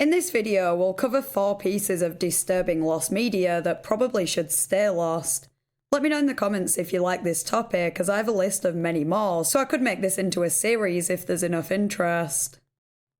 In this video, we'll cover 4 pieces of disturbing lost media that probably should stay lost. Let me know in the comments if you like this topic, as I have a list of many more, so I could make this into a series if there's enough interest.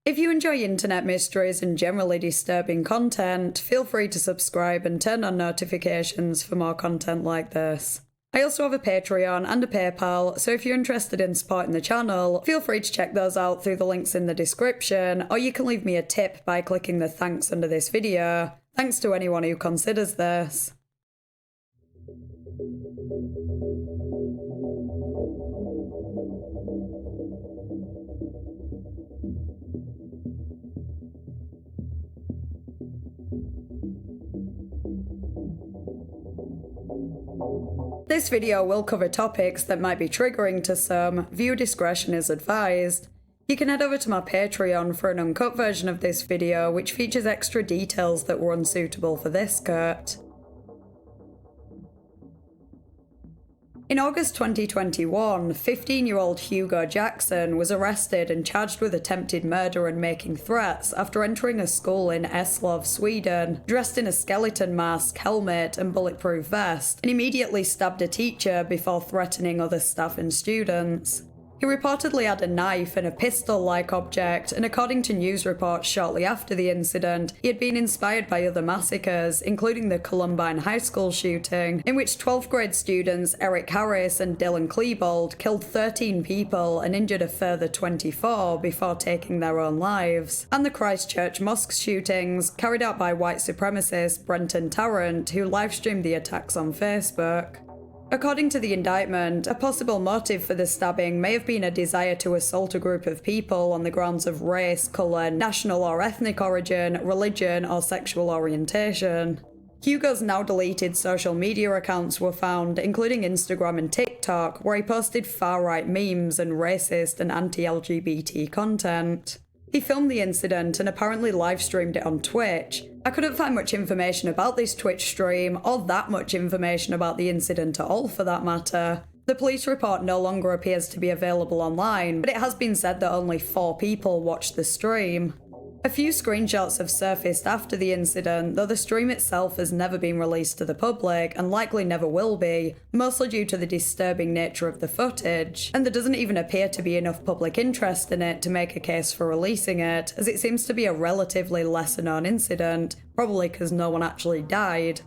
If you enjoy internet mysteries and generally disturbing content, feel free to subscribe and turn on notifications for more content like this. I also have a Patreon and a PayPal, so if you're interested in supporting the channel, feel free to check those out through the links in the description, or you can leave me a tip by clicking the thanks under this video. Thanks to anyone who considers this. This video will cover topics that might be triggering to some. Viewer discretion is advised. You can head over to my Patreon for an uncut version of this video, which features extra details that were unsuitable for this cut. In August 2021, 15-year-old Hugo Jackson was arrested and charged with attempted murder and making threats after entering a school in Eslöv, Sweden, dressed in a skeleton mask, helmet, and bulletproof vest, and immediately stabbed a teacher before threatening other staff and students. He reportedly had a knife and a pistol-like object, and according to news reports shortly after the incident, he had been inspired by other massacres, including the Columbine High School shooting, in which 12th grade students Eric Harris and Dylan Klebold killed 13 people and injured a further 24 before taking their own lives, and the Christchurch mosque shootings, carried out by white supremacist Brenton Tarrant, who livestreamed the attacks on Facebook. According to the indictment, a possible motive for the stabbing may have been a desire to assault a group of people on the grounds of race, colour, national or ethnic origin, religion, or sexual orientation. Hugo's now deleted social media accounts were found, including Instagram and TikTok, where he posted far-right memes and racist and anti-LGBT content. He filmed the incident and apparently live-streamed it on Twitch. I couldn't find much information about this Twitch stream, or that much information about the incident at all for that matter. The police report no longer appears to be available online, but it has been said that only 4 people watched the stream. A few screenshots have surfaced after the incident, though the stream itself has never been released to the public, and likely never will be, mostly due to the disturbing nature of the footage, and there doesn't even appear to be enough public interest in it to make a case for releasing it, as it seems to be a relatively lesser-known incident, probably because no one actually died.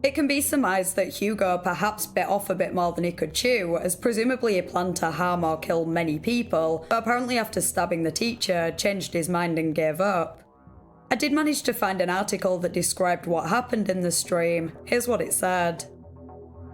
It can be surmised that Hugo perhaps bit off a bit more than he could chew, as presumably he planned to harm or kill many people, but apparently after stabbing the teacher, changed his mind and gave up. I did manage to find an article that described what happened in the stream. Here's what it said.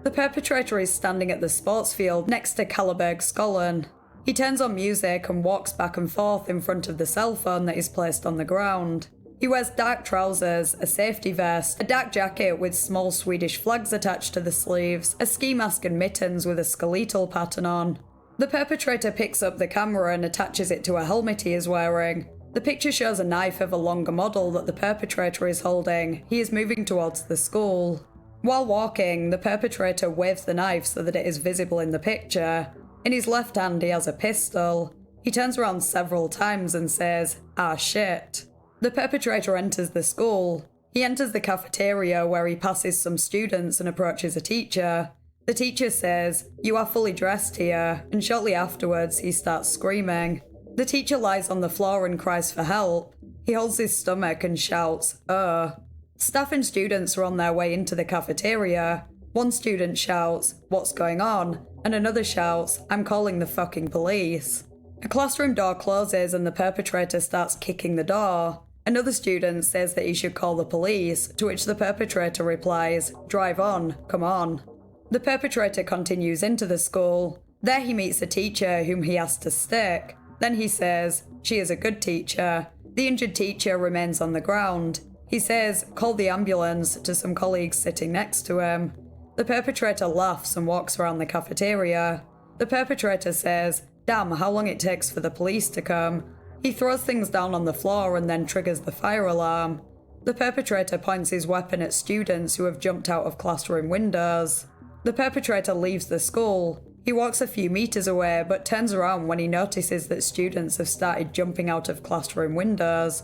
The perpetrator is standing at the sports field next to Kallebergskollen. He turns on music and walks back and forth in front of the cell phone that is placed on the ground. He wears dark trousers, a safety vest, a dark jacket with small Swedish flags attached to the sleeves, a ski mask and mittens with a skeletal pattern on. The perpetrator picks up the camera and attaches it to a helmet he is wearing. The picture shows a knife of a longer model that the perpetrator is holding. He is moving towards the school. While walking, the perpetrator waves the knife so that it is visible in the picture. In his left hand he has a pistol. He turns around several times and says, "Ah shit." The perpetrator enters the school. He enters the cafeteria where he passes some students and approaches a teacher. The teacher says, "You are fully dressed here," and shortly afterwards he starts screaming. The teacher lies on the floor and cries for help. He holds his stomach and shouts, "Ugh." Staff and students are on their way into the cafeteria. One student shouts, "What's going on?" and another shouts, "I'm calling the fucking police." A classroom door closes and the perpetrator starts kicking the door. Another student says that he should call the police, to which the perpetrator replies, "Drive on, come on." The perpetrator continues into the school. There he meets a teacher whom he asks to stick. Then he says, "She is a good teacher." The injured teacher remains on the ground. He says, "Call the ambulance," to some colleagues sitting next to him. The perpetrator laughs and walks around the cafeteria. The perpetrator says, "Damn, how long it takes for the police to come." He throws things down on the floor and then triggers the fire alarm. The perpetrator points his weapon at students who have jumped out of classroom windows. The perpetrator leaves the school. He walks a few meters away but turns around when he notices that students have started jumping out of classroom windows.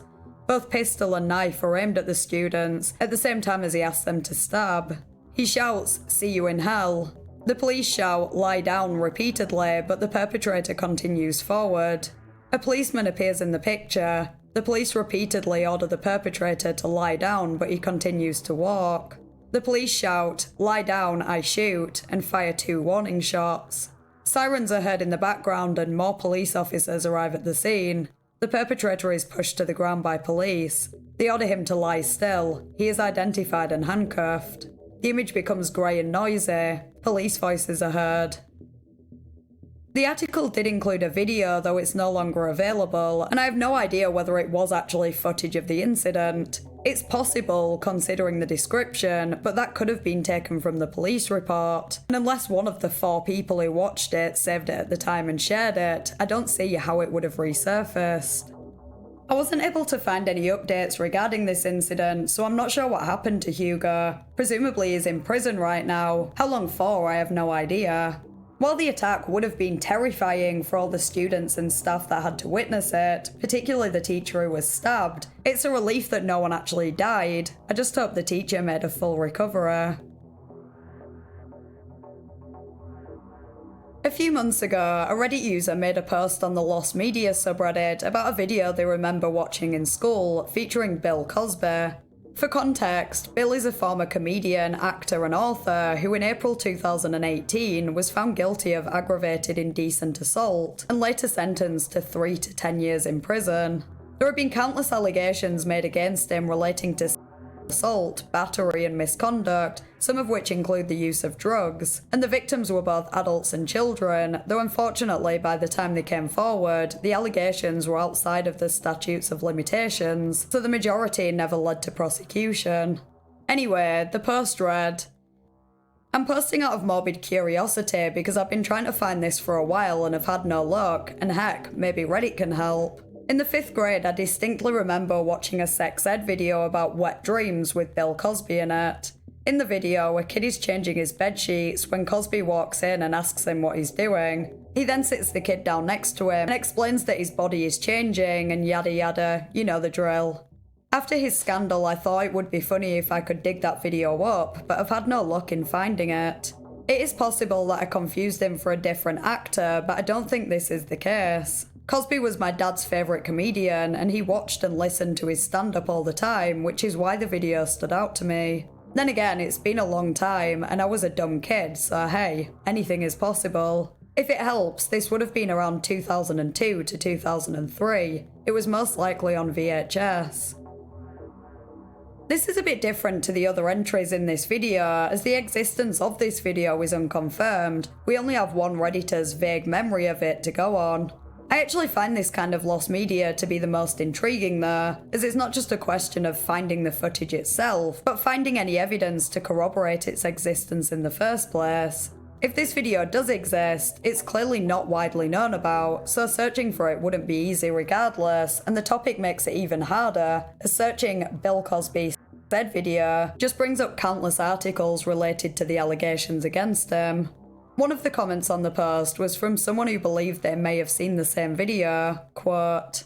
Both pistol and knife are aimed at the students at the same time as he asks them to stab. He shouts, "See you in hell." The police shout, "Lie down," repeatedly, but the perpetrator continues forward. A policeman appears in the picture. The police repeatedly order the perpetrator to lie down, but he continues to walk. The police shout, "Lie down, I shoot," and fire 2 warning shots. Sirens are heard in the background and more police officers arrive at the scene. The perpetrator is pushed to the ground by police. They order him to lie still. He is identified and handcuffed. The image becomes grey and noisy. Police voices are heard. The article did include a video, though it's no longer available, and I have no idea whether it was actually footage of the incident. It's possible, considering the description, but that could have been taken from the police report. And unless one of the 4 people who watched it saved it at the time and shared it, I don't see how it would have resurfaced. I wasn't able to find any updates regarding this incident, so I'm not sure what happened to Hugo. Presumably he's in prison right now. How long for, I have no idea. While the attack would have been terrifying for all the students and staff that had to witness it, particularly the teacher who was stabbed, it's a relief that no one actually died. I just hope the teacher made a full recovery. A few months ago, a Reddit user made a post on the Lost Media subreddit about a video they remember watching in school featuring Bill Cosby. For context, Bill is a former comedian, actor and author who in April 2018 was found guilty of aggravated indecent assault and later sentenced to 3 to 10 years in prison. There have been countless allegations made against him relating to assault, battery and misconduct, some of which include the use of drugs, and the victims were both adults and children, though unfortunately by the time they came forward, the allegations were outside of the statutes of limitations, so the majority never led to prosecution. Anyway, the post read, "I'm posting out of morbid curiosity because I've been trying to find this for a while and have had no luck, and heck, maybe Reddit can help. In the 5th grade, I distinctly remember watching a sex ed video about wet dreams with Bill Cosby in it. In the video, a kid is changing his bed sheets when Cosby walks in and asks him what he's doing. He then sits the kid down next to him and explains that his body is changing and yada yada, you know the drill. After his scandal, I thought it would be funny if I could dig that video up, but I've had no luck in finding it. It is possible that I confused him for a different actor, but I don't think this is the case. Cosby was my dad's favourite comedian, and he watched and listened to his stand-up all the time, which is why the video stood out to me. Then again, it's been a long time, and I was a dumb kid, so hey, anything is possible. If it helps, this would have been around 2002 to 2003. It was most likely on VHS. This is a bit different to the other entries in this video, as the existence of this video is unconfirmed. We only have one Redditor's vague memory of it to go on. I actually find this kind of lost media to be the most intriguing though, as it's not just a question of finding the footage itself, but finding any evidence to corroborate its existence in the first place. If this video does exist, it's clearly not widely known about, so searching for it wouldn't be easy regardless, and the topic makes it even harder, as searching Bill Cosby said video just brings up countless articles related to the allegations against him. One of the comments on the post was from someone who believed they may have seen the same video, quote,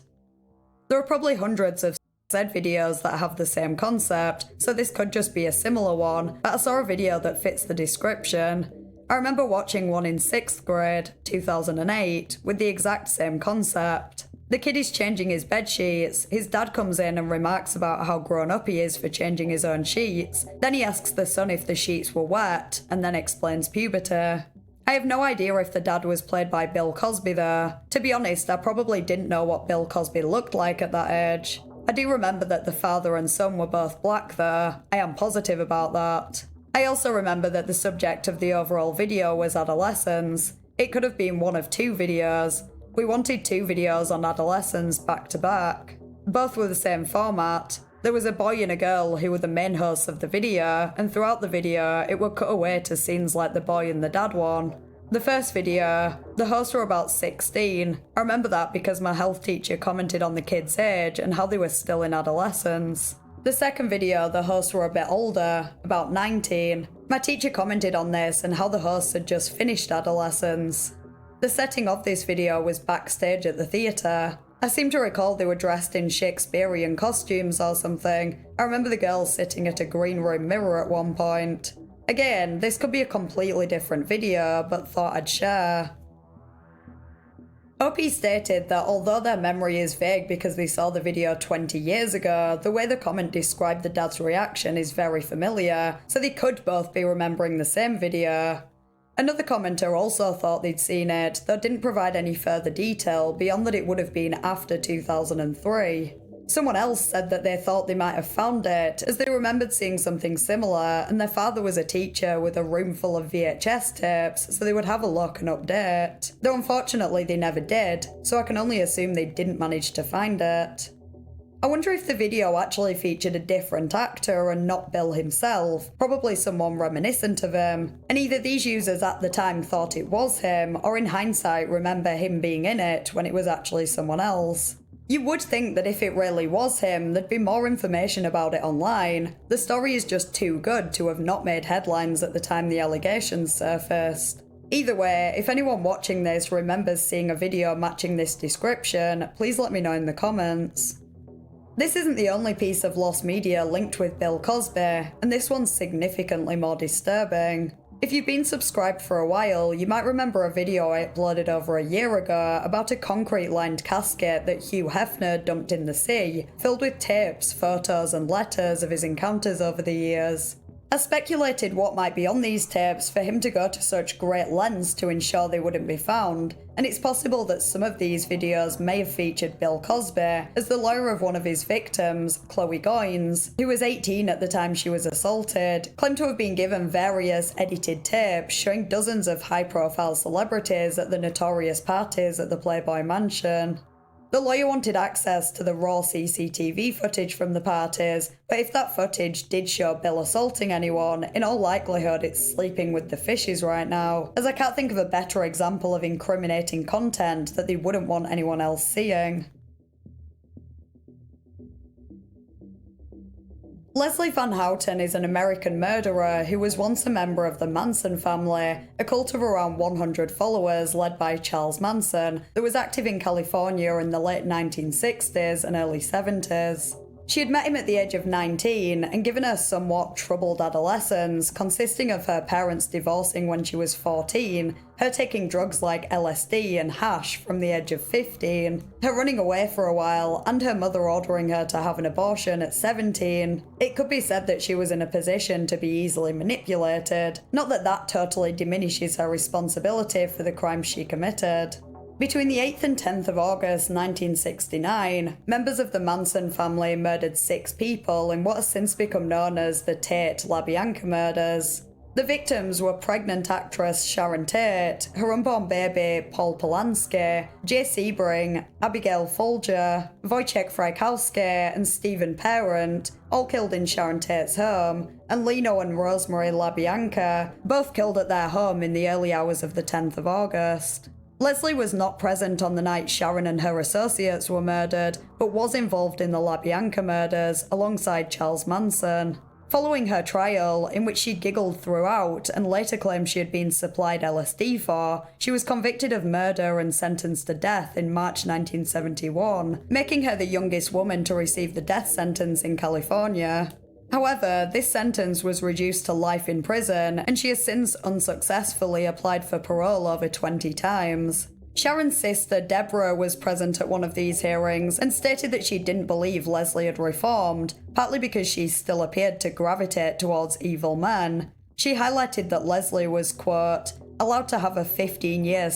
"There are probably hundreds of said videos that have the same concept, so this could just be a similar one, but I saw a video that fits the description. I remember watching one in 6th grade, 2008, with the exact same concept. The kid is changing his bed sheets, his dad comes in and remarks about how grown up he is for changing his own sheets, then he asks the son if the sheets were wet, and then explains puberty. I have no idea if the dad was played by Bill Cosby though. To be honest, I probably didn't know what Bill Cosby looked like at that age. I do remember that the father and son were both black though. I am positive about that. I also remember that the subject of the overall video was adolescence. It could have been one of 2 videos. We wanted 2 videos on adolescence back to back. Both were the same format. There was a boy and a girl who were the main hosts of the video, and throughout the video, it would cut away to scenes like the boy and the dad one. The first video, the hosts were about 16. I remember that because my health teacher commented on the kids' age and how they were still in adolescence. The second video, the hosts were a bit older, about 19. My teacher commented on this and how the hosts had just finished adolescence. The setting of this video was backstage at the theatre. I seem to recall they were dressed in Shakespearean costumes or something. I remember the girl sitting at a green room mirror at one point. Again, this could be a completely different video, but thought I'd share. OP stated that although their memory is vague because they saw the video 20 years ago, the way the comment described the dad's reaction is very familiar, so they could both be remembering the same video. Another commenter also thought they'd seen it, though didn't provide any further detail beyond that it would have been after 2003. Someone else said that they thought they might have found it, as they remembered seeing something similar, and their father was a teacher with a room full of VHS tapes, so they would have a look and update. Though unfortunately they never did, so I can only assume they didn't manage to find it. I wonder if the video actually featured a different actor and not Bill himself, probably someone reminiscent of him, and either these users at the time thought it was him, or in hindsight remember him being in it when it was actually someone else. You would think that if it really was him, there'd be more information about it online. The story is just too good to have not made headlines at the time the allegations surfaced. Either way, if anyone watching this remembers seeing a video matching this description, please let me know in the comments. This isn't the only piece of lost media linked with Bill Cosby, and this one's significantly more disturbing. If you've been subscribed for a while, you might remember a video I uploaded over a year ago about a concrete-lined casket that Hugh Hefner dumped in the sea, filled with tapes, photos and letters of his encounters over the years. I speculated what might be on these tapes for him to go to such great lengths to ensure they wouldn't be found, and it's possible that some of these videos may have featured Bill Cosby, as the lawyer of one of his victims, Chloe Goines, who was 18 at the time she was assaulted, claimed to have been given various edited tapes showing dozens of high-profile celebrities at the notorious parties at the Playboy Mansion. The lawyer wanted access to the raw CCTV footage from the parties, but if that footage did show Bill assaulting anyone, in all likelihood it's sleeping with the fishes right now, as I can't think of a better example of incriminating content that they wouldn't want anyone else seeing. Leslie Van Houten is an American murderer who was once a member of the Manson family, a cult of around 100 followers led by Charles Manson that was active in California in the late 1960s and early 70s. She had met him at the age of 19 and given her somewhat troubled adolescence, consisting of her parents divorcing when she was 14, her taking drugs like LSD and hash from the age of 15, her running away for a while, and her mother ordering her to have an abortion at 17. It could be said that she was in a position to be easily manipulated, not that that totally diminishes her responsibility for the crimes she committed. Between the 8th and 10th of August 1969, members of the Manson family murdered 6 people in what has since become known as the Tate-LaBianca murders. The victims were pregnant actress Sharon Tate, her unborn baby Paul Polanski, Jay Sebring, Abigail Folger, Wojciech Frykowski and Stephen Parent, all killed in Sharon Tate's home, and Lino and Rosemary LaBianca, both killed at their home in the early hours of the 10th of August. Leslie was not present on the night Sharon and her associates were murdered, but was involved in the LaBianca murders alongside Charles Manson. Following her trial, in which she giggled throughout and later claimed she had been supplied LSD for, she was convicted of murder and sentenced to death in March 1971, making her the youngest woman to receive the death sentence in California. However, this sentence was reduced to life in prison, and she has since unsuccessfully applied for parole over 20 times. Sharon's sister, Deborah, was present at one of these hearings and stated that she didn't believe Leslie had reformed, partly because she still appeared to gravitate towards evil men. She highlighted that Leslie was, quote, allowed to have a 15-year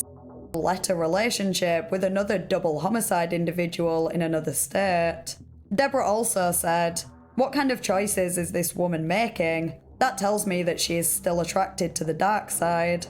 letter relationship with another double homicide individual in another state. Deborah also said, "What kind of choices is this woman making? That tells me that she is still attracted to the dark side."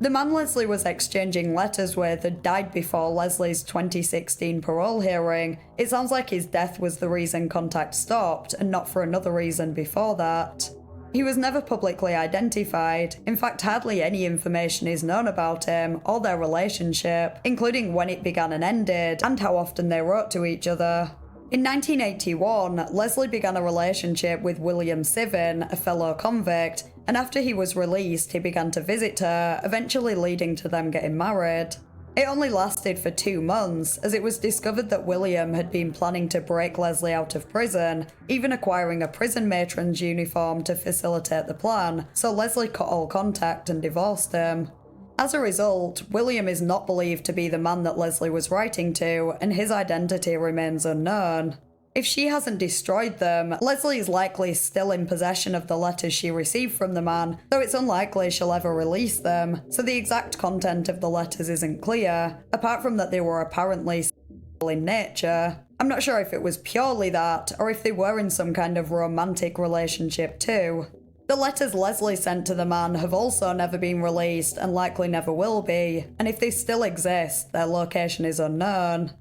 The man Leslie was exchanging letters with had died before Leslie's 2016 parole hearing. It sounds like his death was the reason contact stopped, and not for another reason before that. He was never publicly identified. In fact, hardly any information is known about him or their relationship, including when it began and ended, and how often they wrote to each other. In 1981, Leslie began a relationship with William Sivin, a fellow convict, and after he was released, he began to visit her, eventually leading to them getting married. It only lasted for 2 months, as it was discovered that William had been planning to break Leslie out of prison, even acquiring a prison matron's uniform to facilitate the plan, so Leslie cut all contact and divorced him. As a result, William is not believed to be the man that Leslie was writing to, and his identity remains unknown. If she hasn't destroyed them, Leslie is likely still in possession of the letters she received from the man, though it's unlikely she'll ever release them, so the exact content of the letters isn't clear, apart from that they were apparently sexual in nature. I'm not sure if it was purely that, or if they were in some kind of romantic relationship too. The letters Leslie sent to the man have also never been released and likely never will be, and if they still exist, their location is unknown.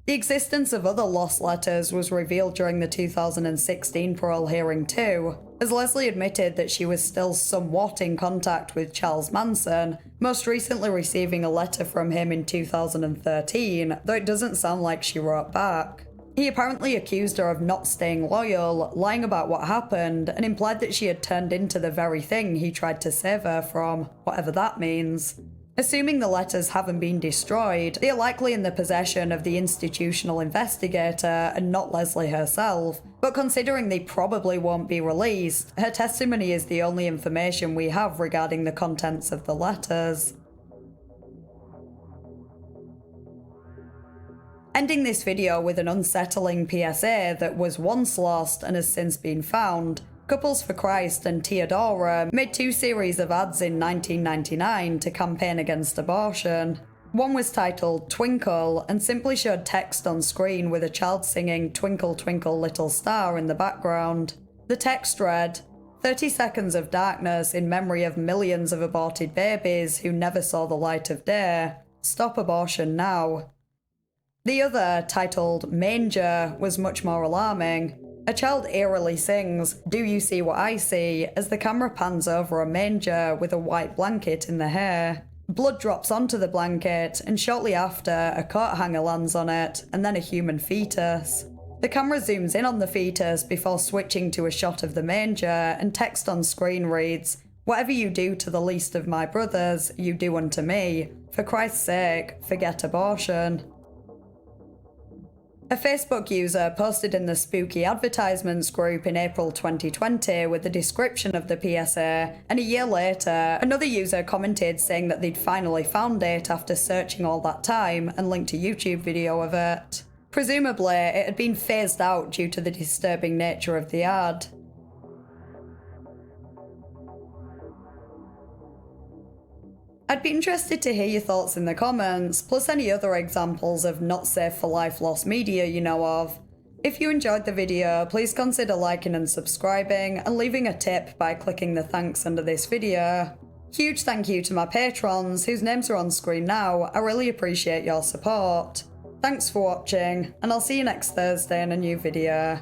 The existence of other lost letters was revealed during the 2016 parole hearing too, as Leslie admitted that she was still somewhat in contact with Charles Manson, most recently receiving a letter from him in 2013, though it doesn't sound like she wrote back. He apparently accused her of not staying loyal, lying about what happened, and implied that she had turned into the very thing he tried to save her from, whatever that means. Assuming the letters haven't been destroyed, they are likely in the possession of the institutional investigator and not Leslie herself, but considering they probably won't be released, her testimony is the only information we have regarding the contents of the letters. Ending this video with an unsettling PSA that was once lost and has since been found. Couples for Christ and Theodora made 2 series of ads in 1999 to campaign against abortion. One was titled Twinkle and simply showed text on screen with a child singing Twinkle Twinkle Little Star in the background. The text read, 30 seconds of darkness in memory of millions of aborted babies who never saw the light of day. Stop abortion now. The other, titled Manger, was much more alarming. A child eerily sings, "Do you see what I see?" as the camera pans over a manger with a white blanket in the hair. Blood drops onto the blanket, and shortly after, a coat hanger lands on it, and then a human fetus. The camera zooms in on the fetus before switching to a shot of the manger, and text on screen reads, "Whatever you do to the least of my brothers, you do unto me. For Christ's sake, forget abortion." A Facebook user posted in the Spooky Advertisements group in April 2020 with a description of the PSA, and a year later, another user commented saying that they'd finally found it after searching all that time and linked a YouTube video of it. Presumably, it had been phased out due to the disturbing nature of the ad. I'd be interested to hear your thoughts in the comments, plus any other examples of not safe for life lost media you know of. If you enjoyed the video, please consider liking and subscribing, and leaving a tip by clicking the thanks under this video. Huge thank you to my patrons, whose names are on screen now. I really appreciate your support. Thanks for watching, and I'll see you next Thursday in a new video.